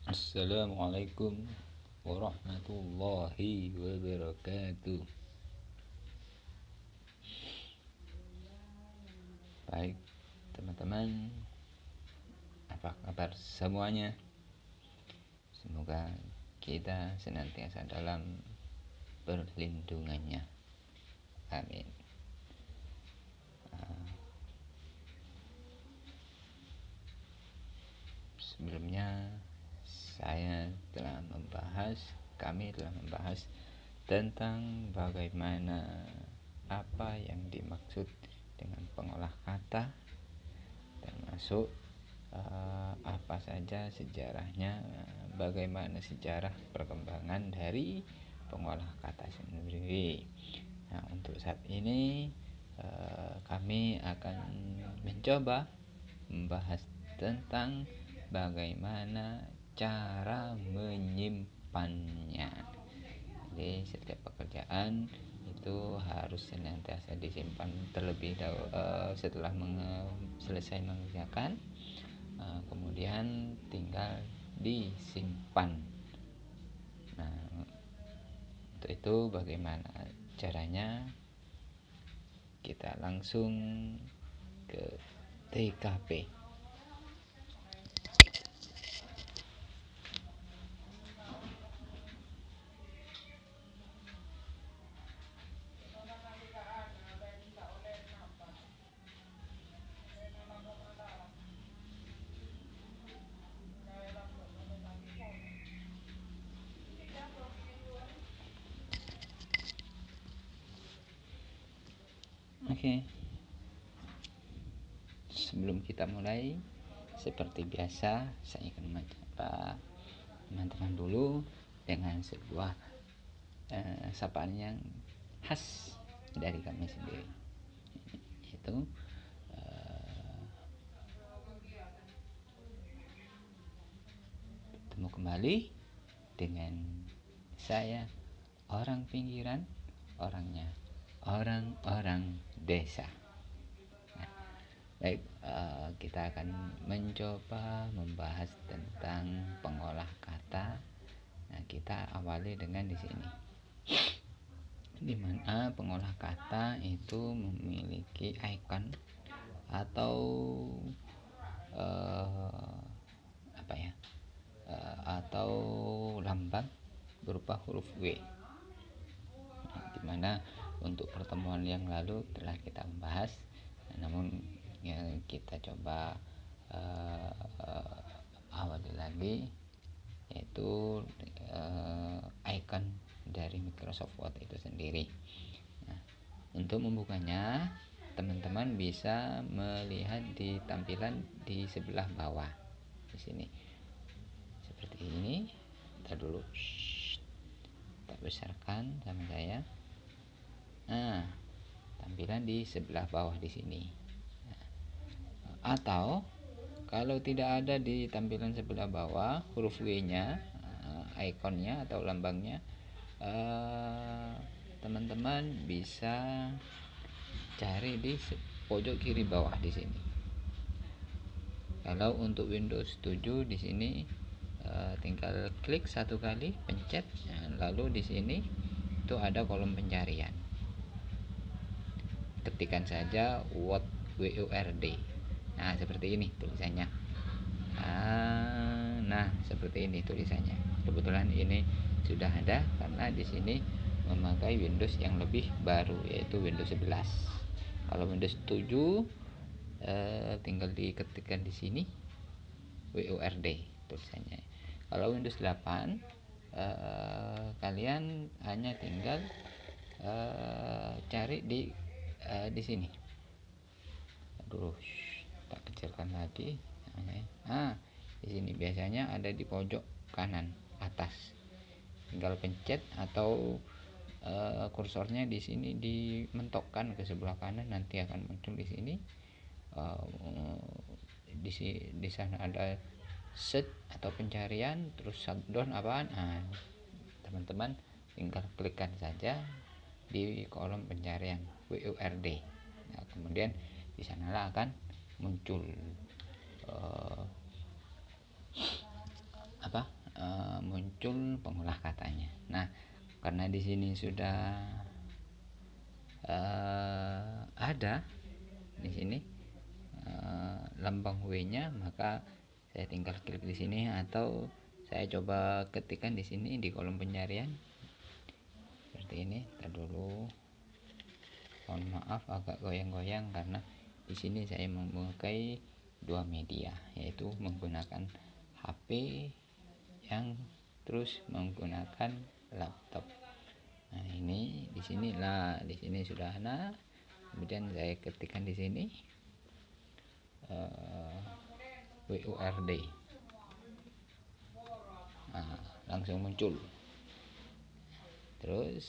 Assalamualaikum warahmatullahi wabarakatuh. Baik teman-teman, apa kabar semuanya? Semoga kita senantiasa dalam perlindungannya. Amin. Sebelumnya kami telah membahas tentang bagaimana apa yang dimaksud dengan pengolah kata, termasuk apa saja sejarahnya, bagaimana sejarah perkembangan dari pengolah kata sendiri. Nah, untuk saat ini kami akan mencoba membahas tentang bagaimana cara menyimpannya. Jadi setiap pekerjaan itu harus senantiasa disimpan terlebih dahulu setelah selesai mengerjakan, kemudian tinggal disimpan. Nah, untuk itu bagaimana caranya? Kita langsung ke TKP. Oke. Sebelum kita mulai, seperti biasa, saya akan menyapa teman-teman dulu dengan sebuah sapaan yang khas dari kami sendiri, yaitu bertemu kembali dengan saya, orang pinggiran, orangnya orang-orang desa. Baik, kita akan mencoba membahas tentang pengolah kata. Nah, kita awali dengan di sini, di mana pengolah kata itu memiliki icon atau atau lambang berupa huruf W. Nah, dimana untuk pertemuan yang lalu telah kita membahas, namun ya, kita coba awali lagi, yaitu icon dari Microsoft Word itu sendiri. Nah, untuk membukanya, teman-teman bisa melihat di tampilan di sebelah bawah di sini seperti ini. Kita dulu kita besarkan sama saya. Nah, tampilan di sebelah bawah di sini. Atau kalau tidak ada di tampilan sebelah bawah huruf W-nya, ikonnya atau lambangnya, teman-teman bisa cari di pojok kiri bawah di sini. Kalau untuk Windows 7 di sini tinggal klik satu kali, pencet, lalu di sini itu ada kolom pencarian. Ketikkan saja Word. Nah, seperti ini tulisannya. Nah, seperti ini tulisannya. Kebetulan ini sudah ada karena di sini memakai Windows yang lebih baru, yaitu Windows 11. Kalau Windows 7 tinggal diketikkan di sini WORD tulisannya. Kalau Windows 8 kalian hanya tinggal cari di sini. Aduh, tak kecilkan lagi. Di sini biasanya ada di pojok kanan atas. Tinggal pencet atau kursornya di sini dimentokkan ke sebelah kanan, nanti akan muncul di sini. Di sana ada search atau pencarian, terus shutdown apaan. Teman-teman tinggal klikkan saja di kolom pencarian WORD. Nah, kemudian di sanalah akan muncul muncul pengolah katanya. Nah, karena di sini sudah ada di sini lambang W-nya, maka saya tinggal klik di sini atau saya coba ketikkan di sini di kolom pencarian seperti ini. Ntar dulu, mohon maaf agak goyang-goyang karena di sini saya memakai dua media, yaitu menggunakan HP yang terus menggunakan laptop. Nah, ini di sini sudah ada. Kemudian saya ketikkan di sini WURD. Nah, langsung muncul. Terus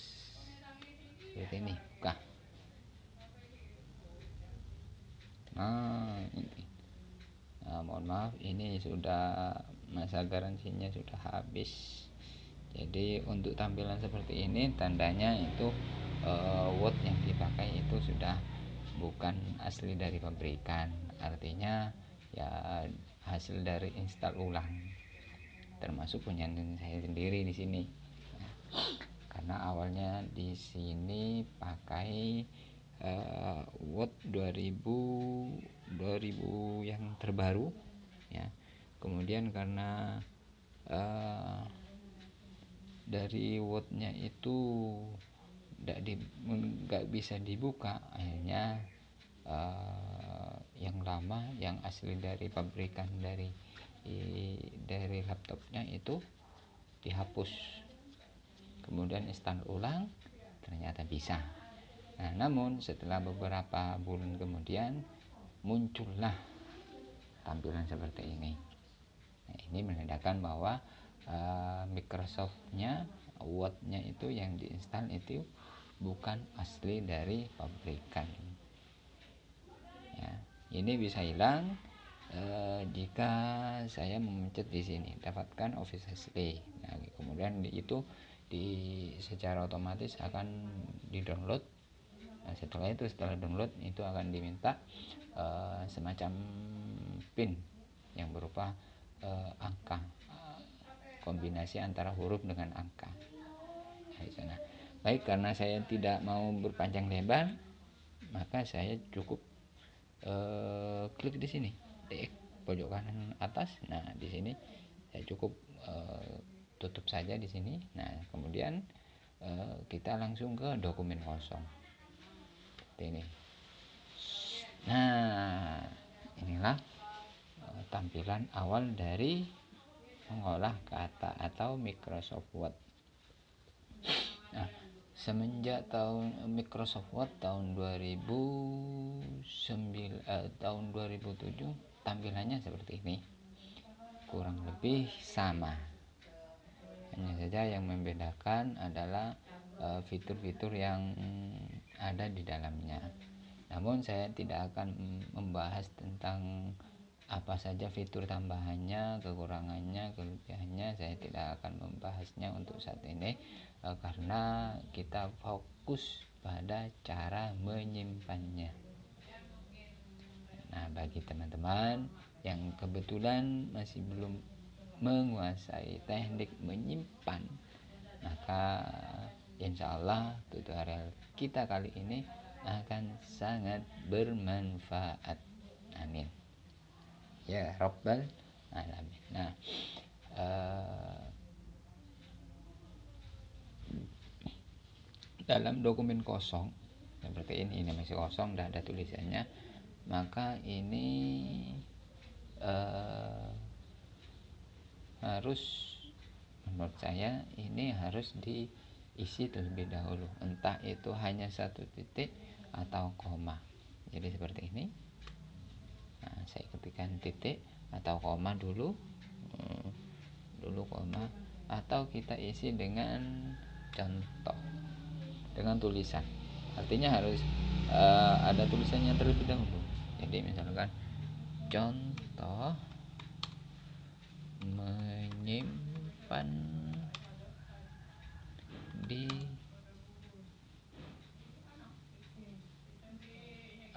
seperti ini, buka. Nah, ini. Nah, mohon maaf, ini sudah masa garansinya sudah habis. Jadi untuk tampilan seperti ini tandanya itu Word yang dipakai itu sudah bukan asli dari pabrikan. Artinya ya hasil dari install ulang, termasuk punya saya sendiri di sini. Karena awalnya di sini pakai Word 2000 yang terbaru ya. Kemudian karena dari Word-nya itu nggak bisa dibuka, akhirnya yang lama, yang asli dari pabrikan dari laptopnya itu dihapus, kemudian install ulang, ternyata bisa. Nah, namun setelah beberapa bulan kemudian muncullah tampilan seperti ini. Nah, ini menandakan bahwa Microsoft-nya, Word-nya itu yang diinstal itu bukan asli dari pabrikan. Ya, ini bisa hilang jika saya memencet di sini dapatkan Office Asli. Nah, kemudian itu secara otomatis akan di-download. Nah, setelah download itu akan diminta semacam PIN yang berupa angka, kombinasi antara huruf dengan angka. Nah, baik, karena saya tidak mau berpanjang lebar, maka saya cukup klik di sini di pojok kanan atas. Nah, di sini saya cukup tutup saja di sini. Nah, kemudian kita langsung ke dokumen kosong seperti ini. Nah, inilah tampilan awal dari mengolah kata atau Microsoft Word. Nah, semenjak Microsoft Word tahun 2007 tampilannya seperti ini, kurang lebih sama. Hanya saja yang membedakan adalah fitur-fitur yang ada di dalamnya. Namun saya tidak akan membahas tentang apa saja fitur tambahannya, kekurangannya, kelebihannya. Saya tidak akan membahasnya untuk saat ini karena kita fokus pada cara menyimpannya. Nah, bagi teman-teman yang kebetulan masih belum menguasai teknik menyimpan, maka insya Allah tutorial kita kali ini akan sangat bermanfaat. Amin ya Rabbal Alamin. Nah, dalam dokumen kosong seperti ini masih kosong, tidak ada tulisannya, maka ini harus, menurut saya ini harus diisi terlebih dahulu, entah itu hanya satu titik atau koma. Jadi seperti ini. Nah, saya ketikkan titik atau koma dulu koma, atau kita isi dengan contoh, dengan tulisan. Artinya harus ada tulisannya terlebih dahulu. Jadi misalkan contoh menyimpan di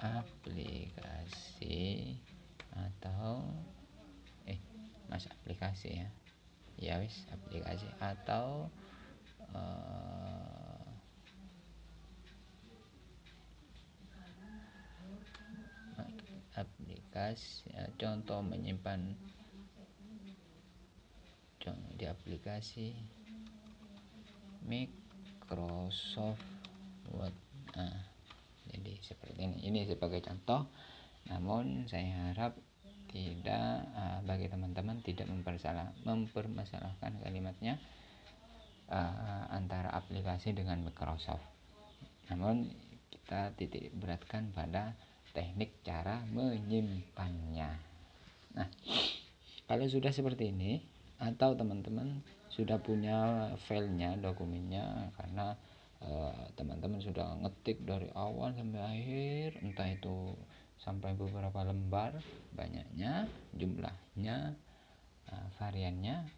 aplikasi atau aplikasi ya, ya wis aplikasi, atau aplikasi contoh menyimpan di aplikasi Microsoft Word. Jadi seperti ini sebagai contoh, namun saya harap tidak bagi teman-teman tidak mempermasalahkan kalimatnya antara aplikasi dengan Microsoft, namun kita titik beratkan pada teknik cara menyimpannya. Nah, kalau sudah seperti ini, atau teman-teman sudah punya filenya, dokumennya, karena teman-teman sudah ngetik dari awal sampai akhir, entah itu sampai beberapa lembar, banyaknya, jumlahnya, variannya,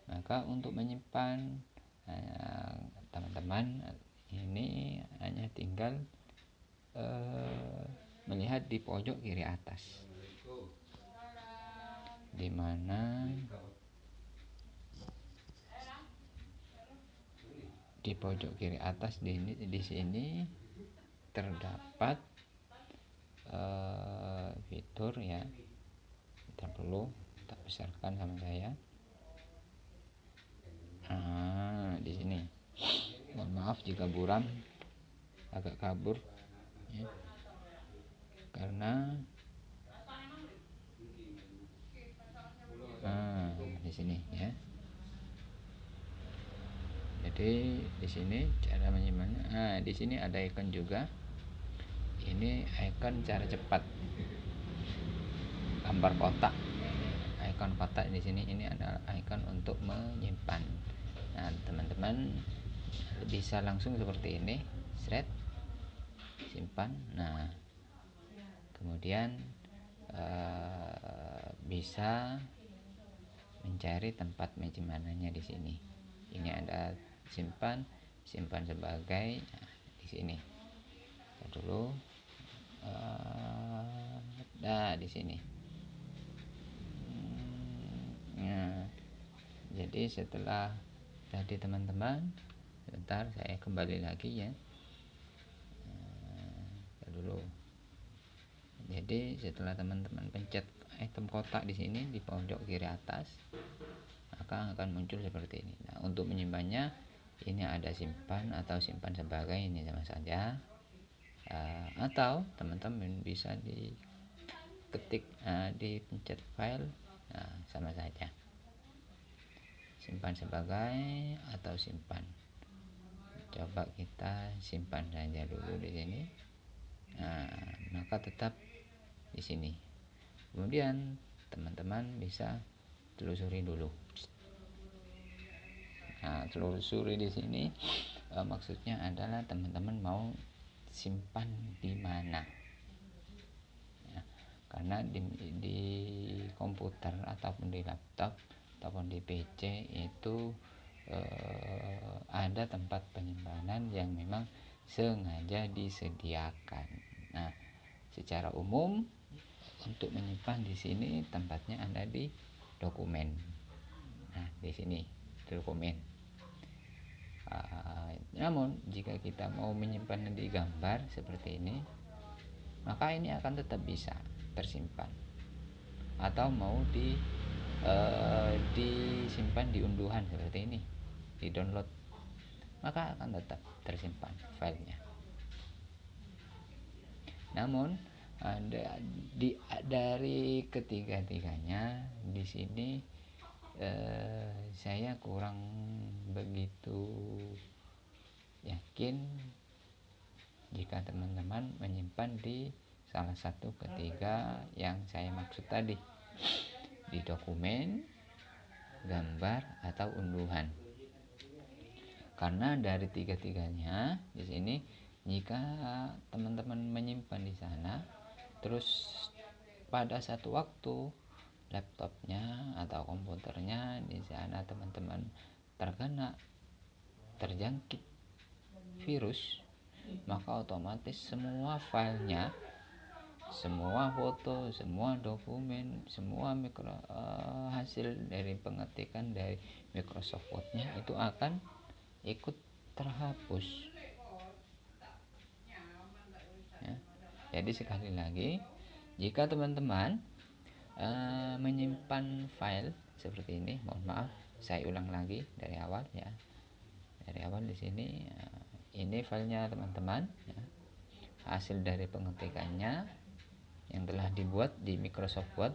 maka untuk menyimpan teman-teman ini hanya tinggal melihat di pojok kiri atas, di mana di pojok kiri atas di sini terdapat fitur ya. Kita perlu kita besarkan sama saya. Di sini. Mohon maaf jika buram agak kabur ya. Karena di sini ya. Jadi di sini cara menyimpannya. Di sini ada icon juga. Ini icon cara cepat. Gambar kotak. Icon kotak di sini ini adalah icon untuk menyimpan. Nah, teman-teman bisa langsung seperti ini, shred, simpan. Nah, kemudian bisa mencari tempat menyimpanannya di sini. Ini ada simpan sebagai di sini. Dulu di sini. Nah, jadi setelah tadi teman-teman, sebentar saya kembali lagi ya. Dulu. Jadi setelah teman-teman pencet item kotak di sini di pojok kiri atas, maka akan muncul seperti ini. Nah, untuk menyimpannya ini ada simpan atau simpan sebagai, ini sama saja. Atau teman-teman bisa diketik dipencet file, sama saja, simpan sebagai atau simpan. Coba kita simpan saja dulu di sini. Maka tetap di sini. Kemudian teman-teman bisa telusuri dulu. Telusuri di sini maksudnya adalah teman-teman mau simpan di mana. Karena di komputer ataupun di laptop ataupun di PC itu ada tempat penyimpanan yang memang sengaja disediakan. Nah, secara umum untuk menyimpan di sini tempatnya ada di dokumen. Nah, di sini dokumen. Namun jika kita mau menyimpan di gambar seperti ini, maka ini akan tetap bisa tersimpan. Atau mau disimpan di unduhan seperti ini, di download, maka akan tetap tersimpan filenya. Namun dari ketiga-tiganya di sini saya kurang begitu yakin jika teman-teman menyimpan di salah satu ketiga yang saya maksud tadi, di dokumen, gambar, atau unduhan. Karena dari tiga-tiganya di sini, jika teman-teman menyimpan di sana, terus pada satu waktu laptopnya atau komputernya di sana teman-teman terjangkit virus, maka otomatis semua filenya, semua foto, semua dokumen, semua hasil dari pengetikan dari Microsoft Word-nya itu akan ikut terhapus ya. Jadi sekali lagi, jika teman-teman menyimpan file seperti ini, mohon maaf saya ulang lagi dari awal ya, dari awal di sini ini filenya teman-teman ya, hasil dari pengetikannya yang telah dibuat di Microsoft Word,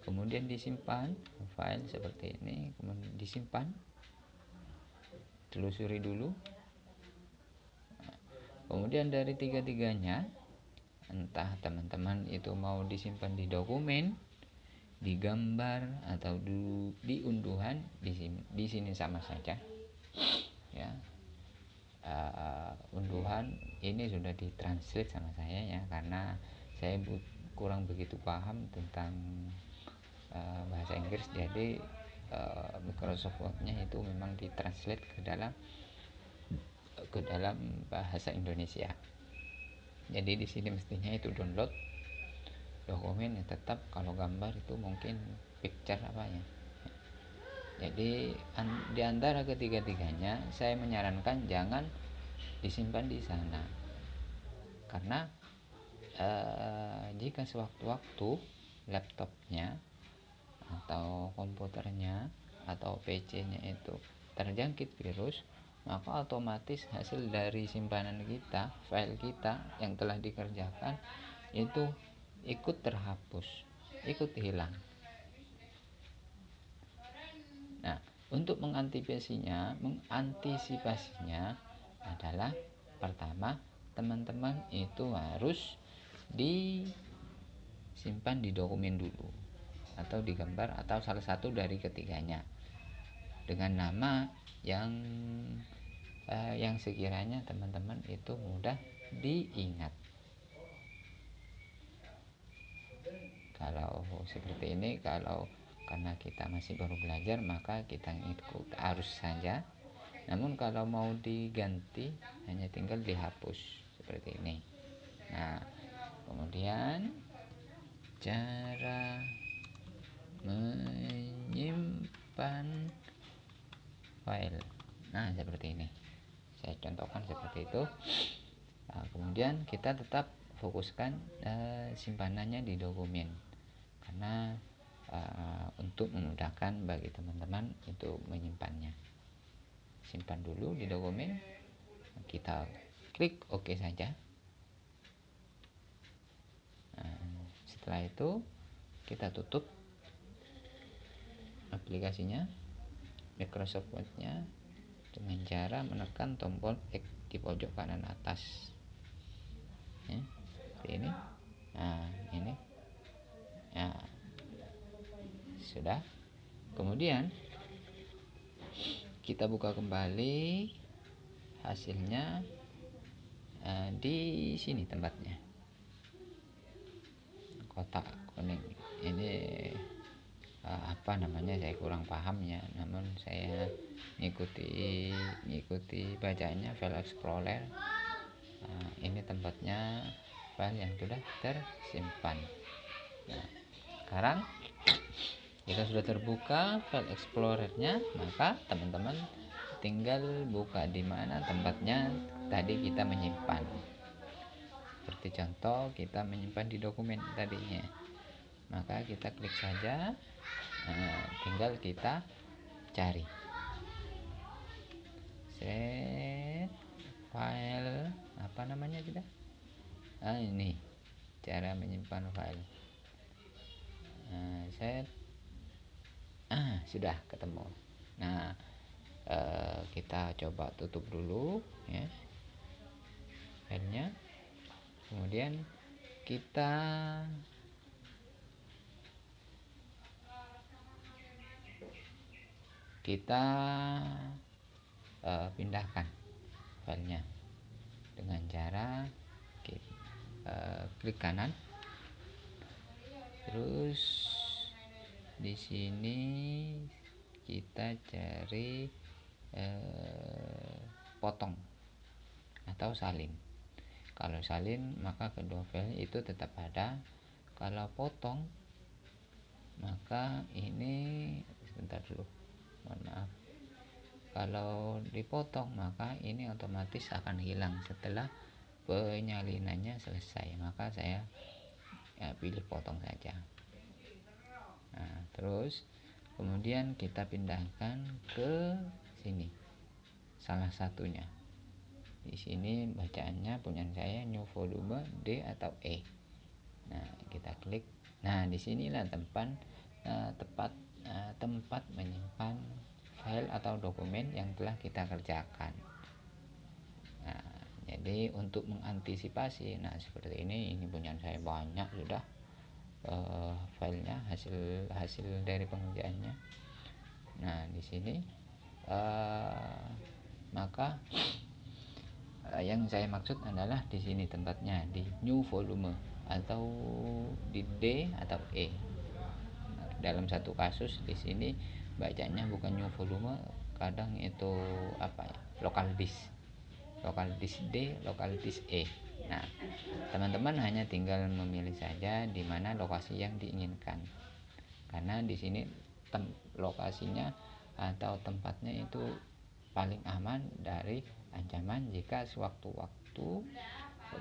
kemudian disimpan file seperti ini, kemudian disimpan, telusuri dulu, kemudian dari tiga-tiganya entah teman-teman itu mau disimpan di dokumen, di gambar, atau di unduhan, di sini sama saja ya. Unduhan ini sudah ditranslate sama saya ya, karena saya kurang begitu paham tentang bahasa Inggris, jadi Microsoft Word-nya itu memang ditranslate ke dalam bahasa Indonesia. Jadi di sini mestinya itu download dokumen ya, tetap kalau gambar itu mungkin picture apanya. Jadi di antara ketiga-tiganya saya menyarankan jangan disimpan di sana, karena jika sewaktu-waktu laptopnya atau komputernya atau PC-nya itu terjangkit virus, maka otomatis hasil dari simpanan kita, file kita yang telah dikerjakan itu ikut terhapus, ikut hilang. Nah, untuk mengantisipasinya adalah pertama, teman-teman itu harus disimpan di dokumen dulu, atau digambar, atau salah satu dari ketiganya, dengan nama yang sekiranya teman-teman itu mudah diingat. Kalau seperti ini, karena kita masih baru belajar, maka kita ikut arus saja. Namun kalau mau diganti, hanya tinggal dihapus seperti ini. Nah, kemudian cara menyimpan file, nah seperti ini, saya contohkan seperti itu. Nah, kemudian kita tetap fokuskan simpanannya di dokumen, karena untuk memudahkan bagi teman-teman itu menyimpannya. Simpan dulu di dokumen, kita klik OK saja. Nah, setelah itu kita tutup aplikasinya Microsoft Word-nya dengan cara menekan tombol X di pojok kanan atas ya, seperti ini. Nah, ini ya, sudah. Kemudian kita buka kembali hasilnya di sini tempatnya, kotak kuning ini. Apa namanya saya kurang paham ya, namun saya ngikuti bacanya file explorer. Ini tempatnya file yang sudah tersimpan. Nah, sekarang jika sudah terbuka file explorernya, maka teman-teman tinggal buka di mana tempatnya tadi kita menyimpan. Seperti contoh kita menyimpan di dokumen tadinya, maka kita klik saja. Tinggal kita cari set file, apa namanya kita, ini cara menyimpan file. Set sudah ketemu. Nah, kita coba tutup dulu ya filenya, kemudian kita pindahkan filenya dengan cara klik kanan, terus di sini kita cari potong atau salin. Kalau salin maka kedua file itu tetap ada. Kalau potong maka ini sebentar dulu, mohon maaf. Kalau dipotong maka ini otomatis akan hilang setelah penyalinannya selesai. Maka saya pilih potong saja. Nah, terus kemudian kita pindahkan ke sini salah satunya. Di sini bacaannya punya saya new volume D atau E. Nah, kita klik. Nah, disinilah tempat menyimpan file atau dokumen yang telah kita kerjakan. Nah, jadi untuk mengantisipasi, nah seperti ini punya saya banyak sudah filenya, hasil dari pengerjaannya. Nah, di sini maka yang saya maksud adalah di sini tempatnya di new volume atau di D atau E. Dalam satu kasus di sini bacanya bukan new volume, kadang itu local disk D, local disk E. Nah, teman-teman hanya tinggal memilih saja di mana lokasi yang diinginkan, karena di sini lokasinya atau tempatnya itu paling aman dari ancaman jika sewaktu-waktu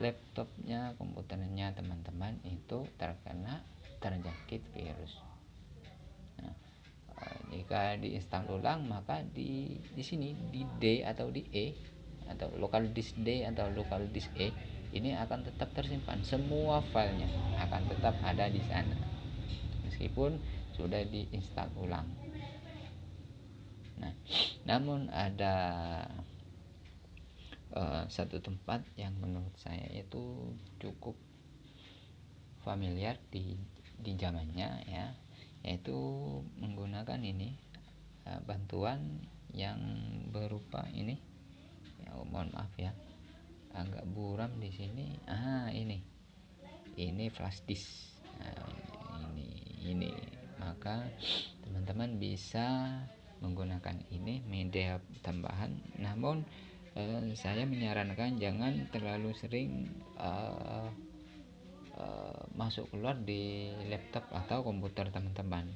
laptopnya, komputernya teman-teman itu terjangkit virus. Nah, jika diinstal ulang maka di sini di D atau di E atau local disk D atau local disk E ini akan tetap tersimpan, semua filenya akan tetap ada di sana meskipun sudah diinstal ulang. Nah, namun ada satu tempat yang menurut saya itu cukup familiar di zamannya, ya, yaitu menggunakan ini bantuan yang berupa ini, ya, mohon maaf ya agak buram di sini. Ini flash disk. Ini maka teman-teman bisa menggunakan ini media tambahan, namun saya menyarankan jangan terlalu sering masuk keluar di laptop atau komputer teman-teman,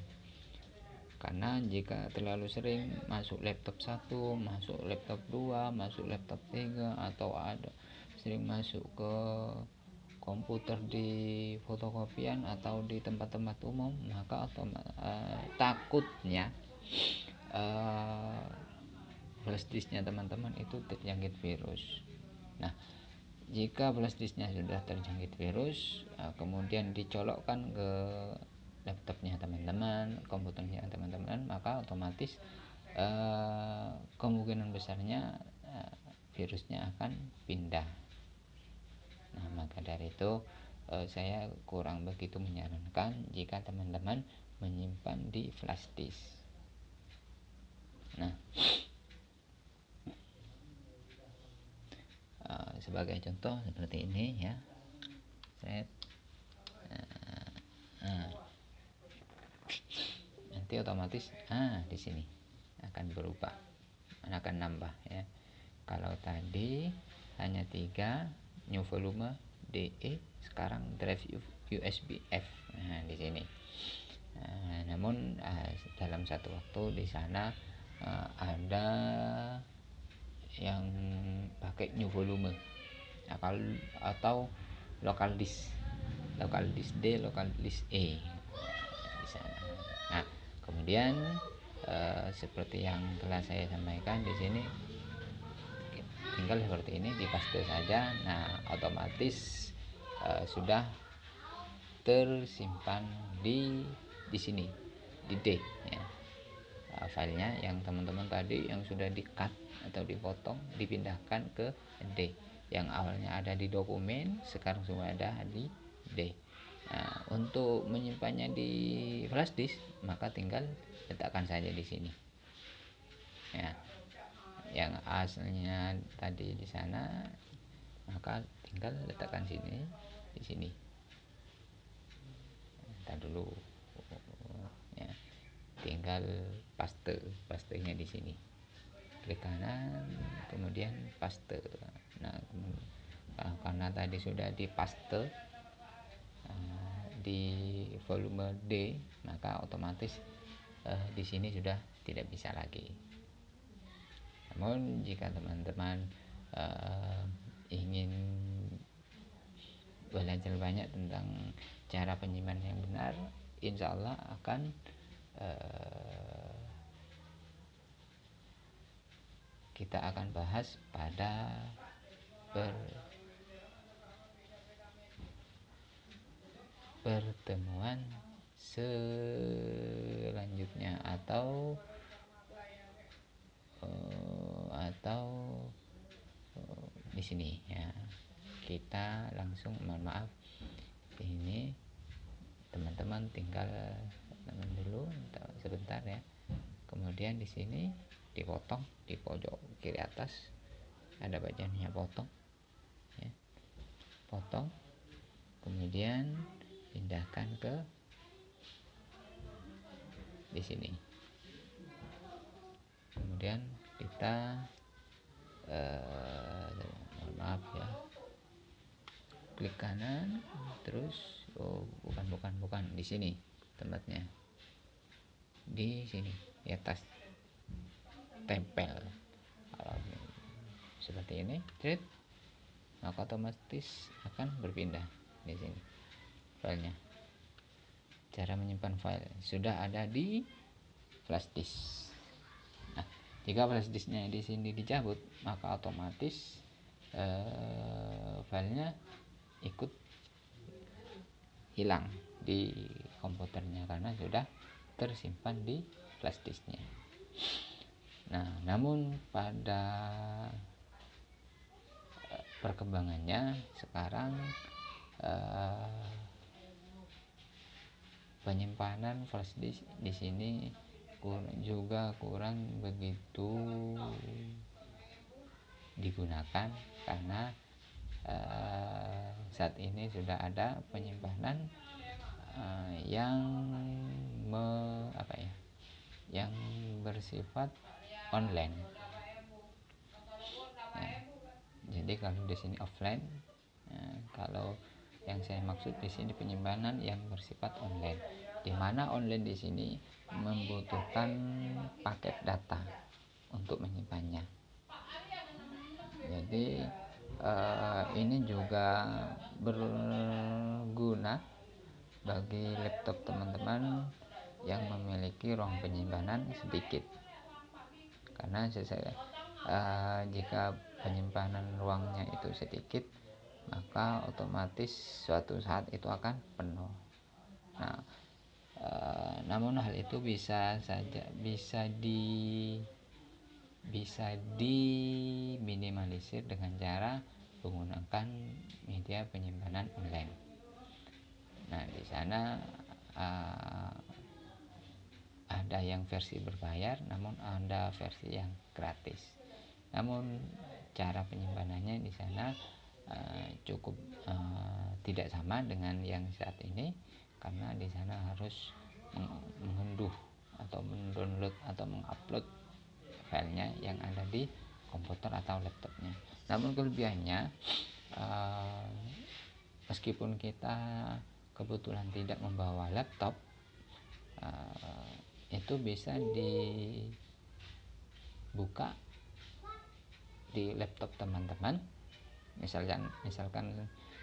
karena jika terlalu sering masuk laptop 1, masuk laptop 2, masuk laptop 3, atau ada sering masuk ke komputer di fotokopian atau di tempat-tempat umum, maka takutnya flash disknya teman-teman itu terjangkit virus. Nah, jika flash disknya sudah terjangkit virus, kemudian dicolokkan ke laptopnya teman-teman, komputernya teman-teman, maka otomatis kemungkinan besarnya virusnya akan pindah. Nah, maka dari itu saya kurang begitu menyarankan jika teman-teman menyimpan di flash disk. Nah, sebagai contoh seperti ini, ya, nanti otomatis di sini akan berubah, akan nambah, ya. Kalau tadi hanya 3 new volume DE, sekarang drive USB F. Nah, di sini. Namun dalam satu waktu di sana ada yang pakai new volume atau local disk D, local disk E di sana. Nah, kemudian seperti yang telah saya sampaikan di sini, tinggal seperti ini dipaste saja. Nah, otomatis sudah tersimpan di sini di D, ya. Filenya yang teman-teman tadi yang sudah di-cut atau dipotong dipindahkan ke D, yang awalnya ada di dokumen sekarang sudah ada di D. Nah, untuk menyimpannya di flash disk maka tinggal letakkan saja di sini, ya. Yang asalnya tadi di sana maka tinggal letakkan sini, di sini. Entar dulu, ya. Tinggal pastenya di sini, klik kanan kemudian paste. Nah, karena tadi sudah dipaste di volume D, maka otomatis di sini sudah tidak bisa lagi. Namun jika teman-teman ingin belajar banyak tentang cara penyimpanan yang benar, insya Allah akan kita akan bahas pada pertemuan selanjutnya atau di sini ya. Kita langsung, mohon maaf, ini teman-teman tinggal dulu sebentar ya. Kemudian di sini dipotong di pojok kiri atas ada bagiannya potong ya. Potong, kemudian pindahkan ke di sini. Kemudian kita mohon maaf ya, klik kanan, terus bukan di sini tempatnya, di sini di atas tempel. Kalau seperti ini, maka otomatis akan berpindah di sini filenya. Cara menyimpan file sudah ada di flash disk. Nah, jika flash disknya di sini dicabut, maka otomatis filenya ikut hilang di komputernya karena sudah tersimpan di flash disknya. Nah, namun pada perkembangannya sekarang penyimpanan flash disk di sini kurang begitu digunakan karena saat ini sudah ada penyimpanan yang yang bersifat online. Nah, jadi kalau di sini offline, kalau yang saya maksud di sini penyimpanan yang bersifat online, di mana online di sini membutuhkan paket data untuk menyimpannya. Jadi ini juga berguna bagi laptop teman-teman yang memiliki ruang penyimpanan sedikit, karena jika penyimpanan ruangnya itu sedikit, maka otomatis suatu saat itu akan penuh. Nah, namun hal itu bisa diminimalisir dengan cara menggunakan media penyimpanan online. Nah, di sana ada yang versi berbayar, namun ada versi yang gratis. Namun cara penyimpanannya di sana cukup tidak sama dengan yang saat ini, karena di sana harus mengunduh atau mendownload atau mengupload filenya yang ada di komputer atau laptopnya. Namun kelebihannya, meskipun kita kebetulan tidak membawa laptop, itu bisa dibuka di laptop teman-teman. Misalkan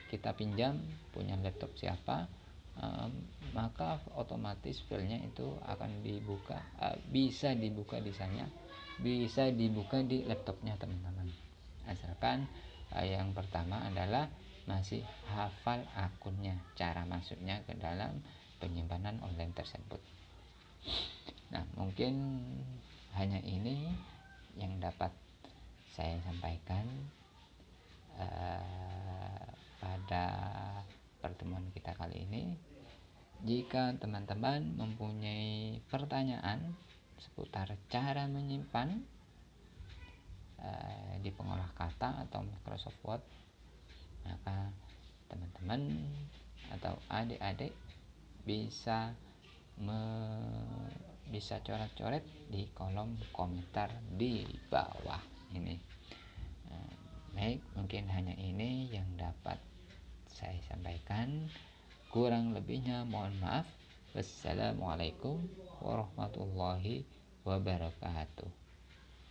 kita pinjam punya laptop siapa, maka otomatis filenya itu akan dibuka, bisa dibuka di sana, bisa dibuka di laptopnya teman-teman. Asalkan yang pertama adalah masih hafal akunnya, cara masuknya ke dalam penyimpanan online tersebut. Nah, mungkin hanya ini yang dapat saya sampaikan pada pertemuan kita kali ini. Jika teman-teman mempunyai pertanyaan seputar cara menyimpan di pengolah kata atau Microsoft Word, maka teman-teman atau adik-adik bisa coret-coret di kolom komentar di bawah ini. Baik, mungkin hanya ini yang dapat saya sampaikan. Kurang lebihnya mohon maaf. Wassalamualaikum warahmatullahi wabarakatuh.